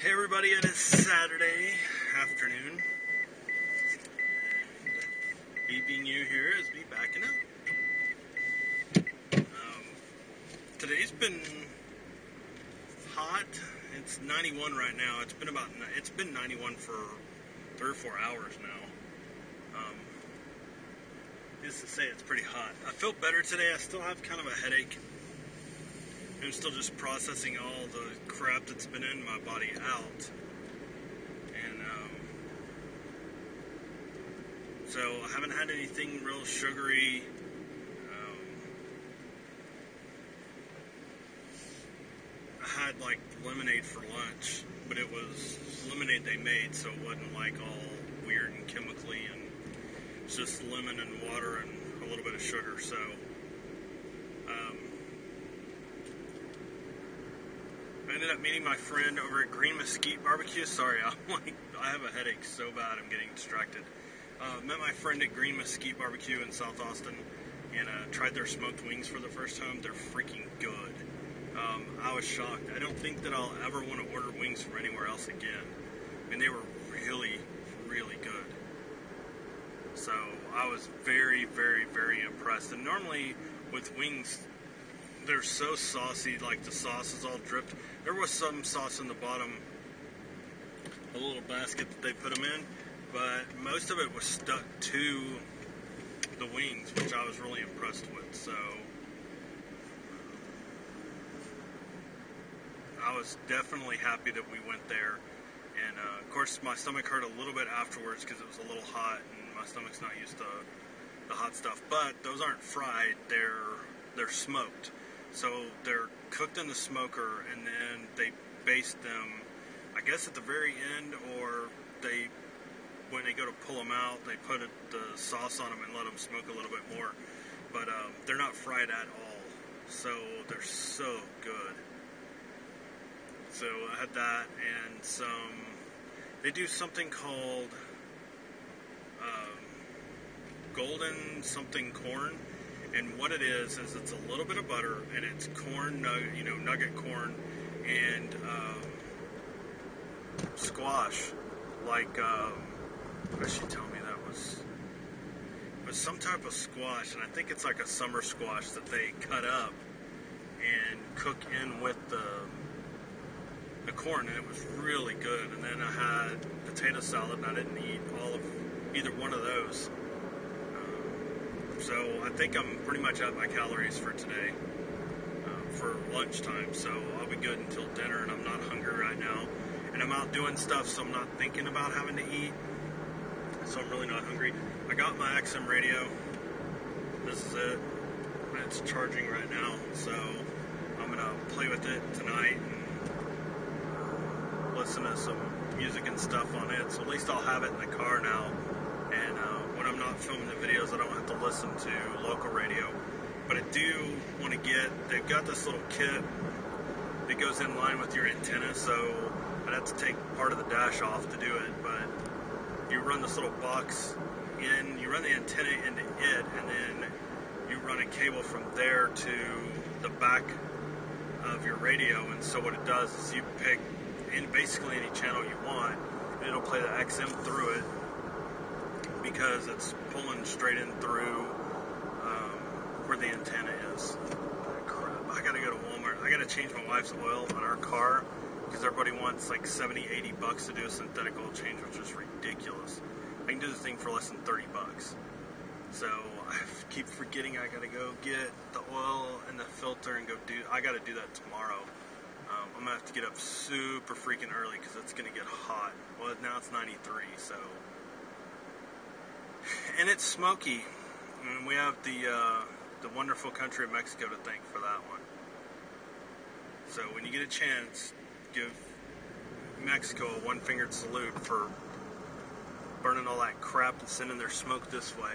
Hey everybody, it is Saturday afternoon. Me being you here is me backing up. Today's been hot. It's 91 right now. It's been 91 for 3 or 4 hours now. Just to say it's pretty hot. I feel better today. I still have kind of a headache. I'm still just processing all the crap that's been in my body out. And so I haven't had anything real sugary. I had like lemonade for lunch, but it was lemonade they made, so it wasn't like all weird and chemically, and it's just lemon and water and a little bit of sugar. So I ended up meeting my friend over at Green Mesquite barbecue. Sorry, I have a headache so bad I'm getting distracted. Met my friend at Green Mesquite barbecue in South Austin, and tried their smoked wings for the first time. They're freaking good. I was shocked. I don't think that I'll ever want to order wings from anywhere else again. And they were really, really good. So I was very, very, very impressed. And normally with wings, they're so saucy, like the sauce is all dripped. There was some sauce in the bottom, a little basket that they put them in, but most of it was stuck to the wings, which I was really impressed with. So I was definitely happy that we went there. And of course my stomach hurt a little bit afterwards because it was a little hot and my stomach's not used to the hot stuff. But those aren't fried, they're smoked. So they're cooked in the smoker, and then they baste them, I guess at the very end, or when they go to pull them out, they put the sauce on them and let them smoke a little bit more. But they're not fried at all, so they're so good. So I had that and some. They do something called golden something corn, and what it is it's a little bit of butter, and it's corn nugget corn, and squash. Like what did she tell me that was? It was some type of squash, and I think it's like a summer squash that they cut up and cook in with the corn, and it was really good. And then I had potato salad, and I didn't eat all of either one of those. So I think I'm pretty much at my calories for today, for lunchtime. So I'll be good until dinner, and I'm not hungry right now. And I'm out doing stuff, so I'm not thinking about having to eat. So I'm really not hungry. I got my XM radio. This is it. It's charging right now, so I'm gonna play with it tonight and listen to some music and stuff on it. So at least I'll have it in the car now. And when I'm not filming the videos, I don't have to listen to local radio. But I do want to they've got this little kit that goes in line with your antenna, so I'd have to take part of the dash off to do it. But you run this little box in, you run the antenna into it, and then you run a cable from there to the back of your radio. And so what it does is you pick basically any channel you want, and it'll play the XM through it, because it's pulling straight in through where the antenna is. Oh, crap. I gotta go to Walmart. I gotta change my wife's oil on our car, because everybody wants like $70-80 to do a synthetic oil change, which is ridiculous. I can do this thing for less than $30. So I keep forgetting I gotta go get the oil and the filter and I gotta do that tomorrow. I'm gonna have to get up super freaking early because it's gonna get hot. Well, now it's 93, so. And it's smoky. And we have the wonderful country of Mexico to thank for that one. So when you get a chance, give Mexico a one-fingered salute for burning all that crap and sending their smoke this way.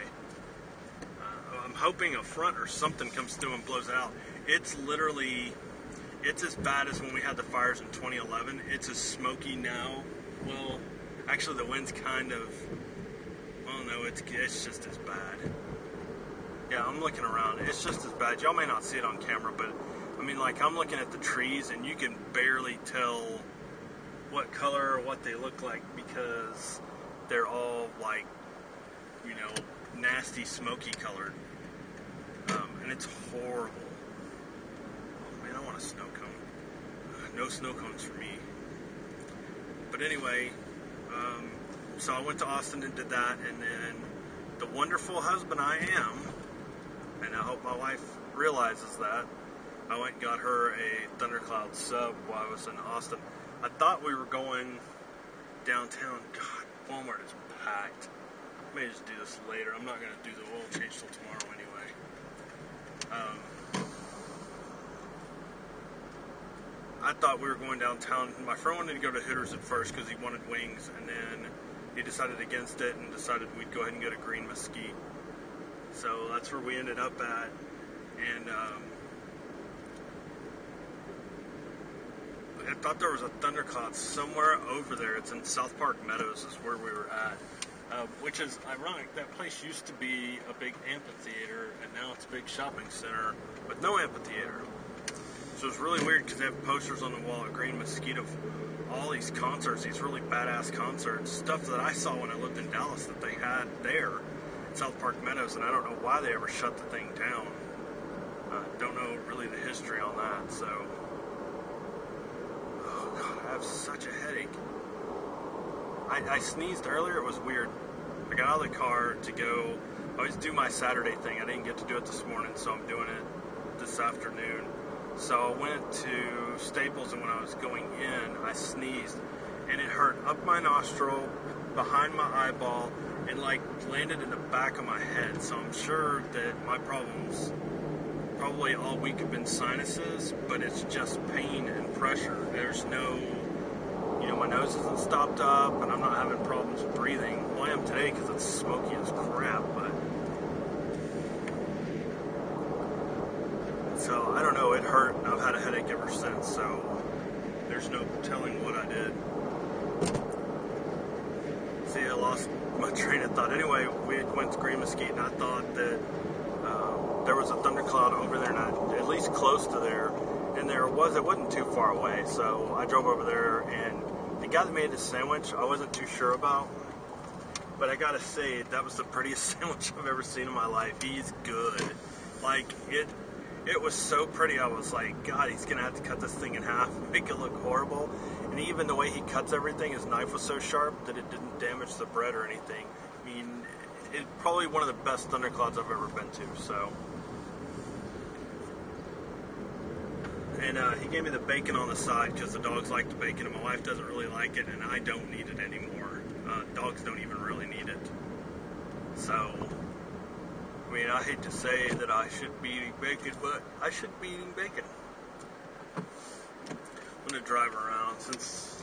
I'm hoping a front or something comes through and blows it out. It's as bad as when we had the fires in 2011. It's as smoky now. Well, actually the wind's kind of, well, no, it's just as bad. Yeah, I'm looking around. It's just as bad. Y'all may not see it on camera, but I mean, like, I'm looking at the trees, and you can barely tell what color or what they look like because they're all like, you know, nasty, smoky colored. And it's horrible. Oh man, I want a snow cone. No snow cones for me. But anyway, so I went to Austin and did that, and then the wonderful husband I am, and I hope my wife realizes that, I went and got her a Thundercloud sub while I was in Austin. I thought we were going downtown. God, Walmart is packed. I may just do this later. I'm not going to do the oil change till tomorrow anyway. I thought we were going downtown. My friend wanted to go to Hooters at first because he wanted wings, and then he decided against it and decided we'd go ahead and go to Green Mesquite. So that's where we ended up at, and I thought there was a Thundercloud somewhere over there. It's in South Park Meadows is where we were at, which is ironic. That place used to be a big amphitheater, and now it's a big shopping center with no amphitheater. So it's really weird because they have posters on the wall at Green Mesquite of all these concerts, these really badass concerts, stuff that I saw when I lived in Dallas that they had there in South Park Meadows, and I don't know why they ever shut the thing down. Don't know really the history on that, so... Oh, God, I have such a headache. I sneezed earlier, it was weird. I got out of the car to go... I always do my Saturday thing. I didn't get to do it this morning, so I'm doing it this afternoon. So I went to Staples, and when I was going in, I sneezed, and it hurt up my nostril, behind my eyeball, and like landed in the back of my head. So I'm sure that my problems probably all week have been sinuses, but it's just pain and pressure. There's no, you know, my nose isn't stopped up, and I'm not having problems breathing. Well, I am today because it's smoky as crap, but... So, I don't know, it hurt, and I've had a headache ever since, so there's no telling what I did. See, I lost my train of thought. Anyway, we went to Green Mesquite, and I thought that there was a Thundercloud over there, and at least close to there, and it wasn't too far away, so I drove over there, and the guy that made the sandwich, I wasn't too sure about, but I gotta say, that was the prettiest sandwich I've ever seen in my life. He's good. Like, it was so pretty. I was like, God, he's going to have to cut this thing in half and make it look horrible. And even the way he cuts everything, his knife was so sharp that it didn't damage the bread or anything. I mean, it's probably one of the best Thunderclouds I've ever been to, so. And he gave me the bacon on the side because the dogs like the bacon, and my wife doesn't really like it, and I don't need it anymore. Dogs don't even really need it. So... I mean, I hate to say that I shouldn't be eating bacon, but I should be eating bacon. I'm going to drive around since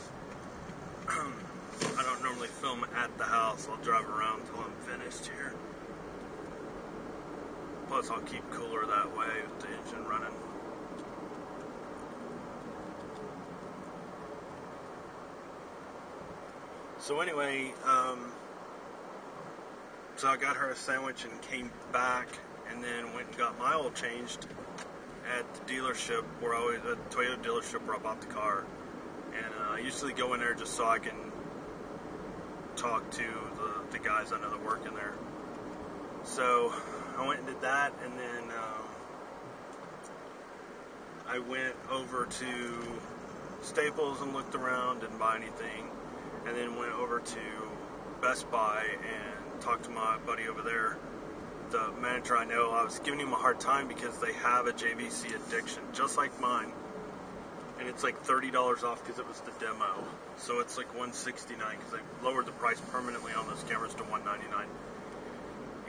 I don't normally film at the house. I'll drive around until I'm finished here. Plus, I'll keep cooler that way with the engine running. So anyway, so I got her a sandwich and came back, and then went and got my oil changed at the dealership the Toyota dealership where I bought the car. And I usually go in there just so I can talk to the guys I know that work in there. So I went and did that, and then I went over to Staples and looked around, didn't buy anything, and then went over to Best Buy and talked to my buddy over there, the manager I know. I was giving him a hard time because they have a JVC addiction, just like mine, and it's like $30 off because it was the demo. So it's like $169 because they lowered the price permanently on those cameras to $199.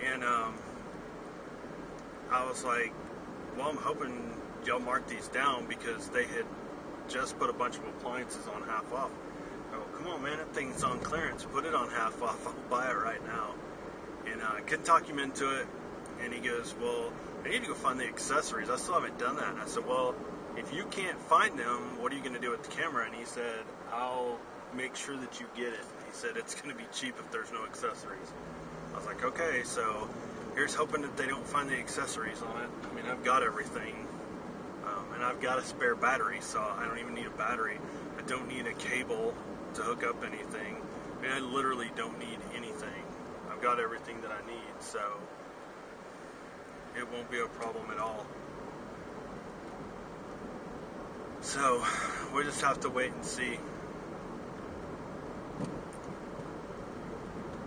And I was like, well, I'm hoping y'all mark these down because they had just put a bunch of appliances on half off. I go, come on, man, that thing's on clearance. Put it on half off. I'll buy it right now. And I couldn't talk him into it. And he goes, well, I need to go find the accessories. I still haven't done that. And I said, well, if you can't find them, what are you going to do with the camera? And he said, I'll make sure that you get it. He said, it's going to be cheap if there's no accessories. I was like, okay, so here's hoping that they don't find the accessories on it. I mean, I've got everything. And I've got a spare battery, so I don't even need a battery. I don't need a cable to hook up anything. I mean, I literally don't need anything. I've got everything that I need, so it won't be a problem at all. So we just have to wait and see.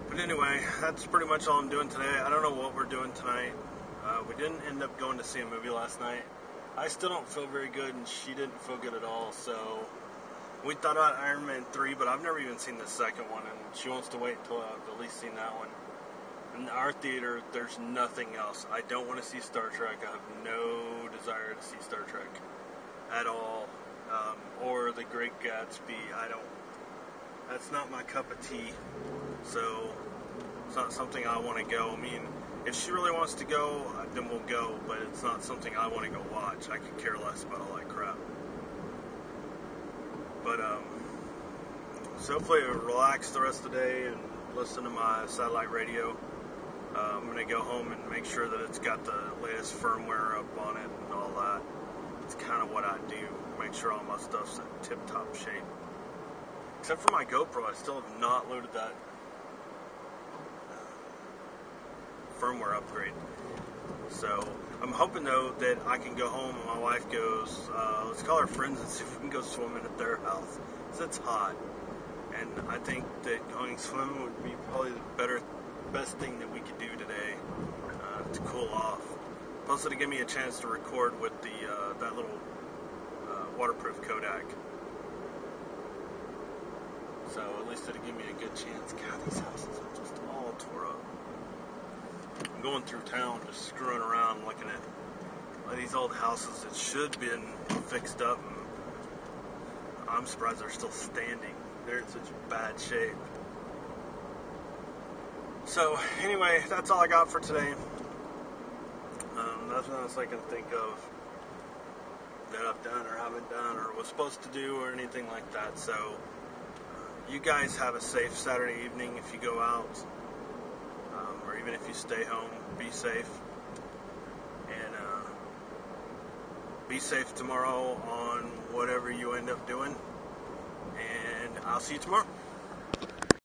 But anyway, that's pretty much all I'm doing today. I don't know what we're doing tonight. We didn't end up going to see a movie last night. I still don't feel very good, and she didn't feel good at all, so we thought about Iron Man 3, but I've never even seen the second one, and she wants to wait until I've at least seen that one. In our theater, there's nothing else. I don't want to see Star Trek. I have no desire to see Star Trek at all. Or The Great Gatsby. That's not my cup of tea. So it's not something I want to go. I mean, if she really wants to go, then we'll go, but it's not something I want to go watch. I could care less about all that crap. But so hopefully I'll relax the rest of the day and listen to my satellite radio. I'm going to go home and make sure that it's got the latest firmware up on it and all that. It's kind of what I do. Make sure all my stuff's in tip-top shape. Except for my GoPro, I still have not loaded that firmware upgrade. So I'm hoping though that I can go home and my wife goes, let's call our friends and see if we can go swimming at their house. Because it's hot. And I think that going swimming would be probably the best thing that we could do today to cool off. Plus it'll give me a chance to record with the that little waterproof Kodak. So at least it'll give me a good chance. God, these houses are just all tore up. I'm going through town just screwing around looking at these old houses that should have been fixed up, and I'm surprised they're still standing. They're in such bad shape. So anyway, that's all I got for today. Nothing else I can think of that I've done or haven't done or was supposed to do or anything like that. So you guys have a safe Saturday evening if you go out, or even if you stay home. Be safe, and be safe tomorrow on whatever you end up doing, and I'll see you tomorrow.